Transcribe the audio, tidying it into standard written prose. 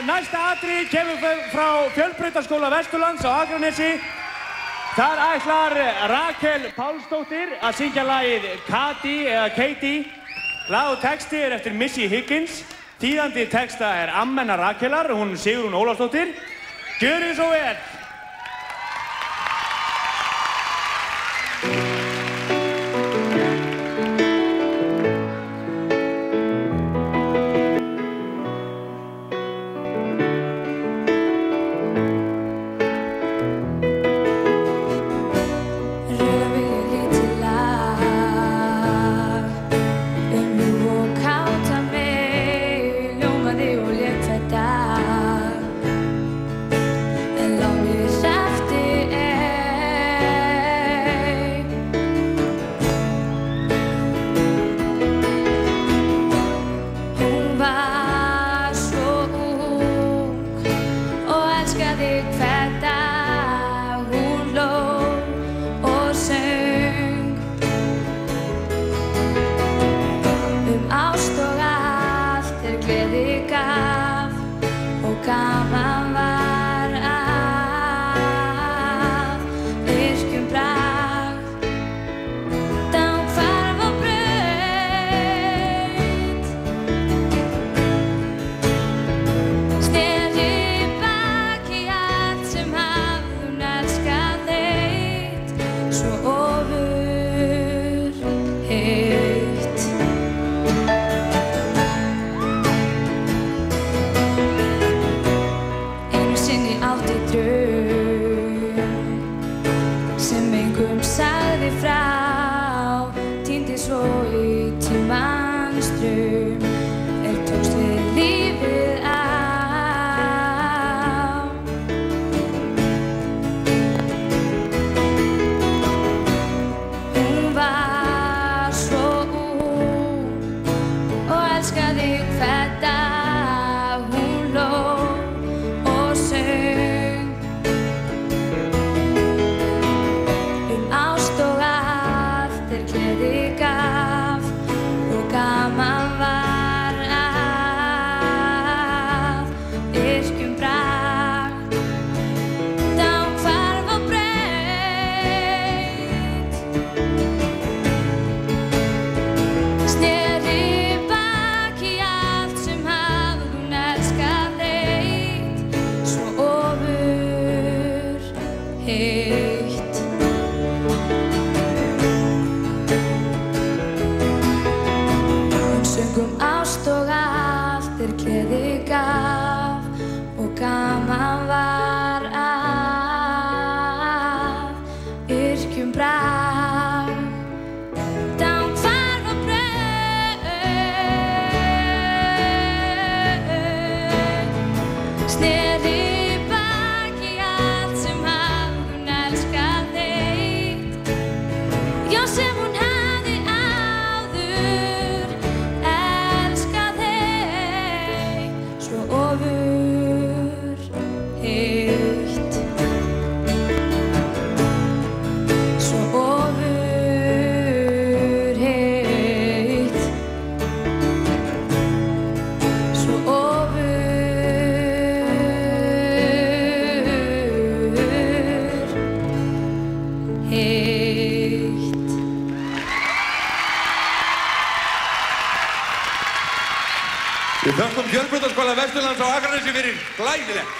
næsta atriði kemur frá Fjölbrautaskóla Vesturlands á Akranesi. Þar ætlar Rakel Pálsdóttir að syngja lagið Kati eða Katie. Lag og texti eftir Missy Higgins. Þýðandi texta ammenna Rakelar, hún Sigrún Ólafsdóttir. Gjörið svo vel! Gaman var að yrkjum bragð, þá hvarf á braut, sneri baki allt sem hafði hún elskað þeitt, svo ofurheit. Átti draum sem engum sagði frá, týndi svo í tímans straum, tókst við lífið á. Hún var svo ung og elskaði hvern dag, hún hló og söng. Gaman var að yrkjum bragð, þá hvarf á braut, sneri baki allt sem hafði hún elskað þeitt, svo ofurheit. Söngum ást og allt gleði gaf, og gaman var að yrkjum bragð, þá hvarf á braut, sneri baki allt sem hafði hún elskað þeitt, já sem hún hafði áður elskað þeitt, svo ofurheit, svo ofurheit, svo ofurheit. Við þökkum Fjölbrautaskóla Vesturlands á Akranesi fyrir glæsilegt.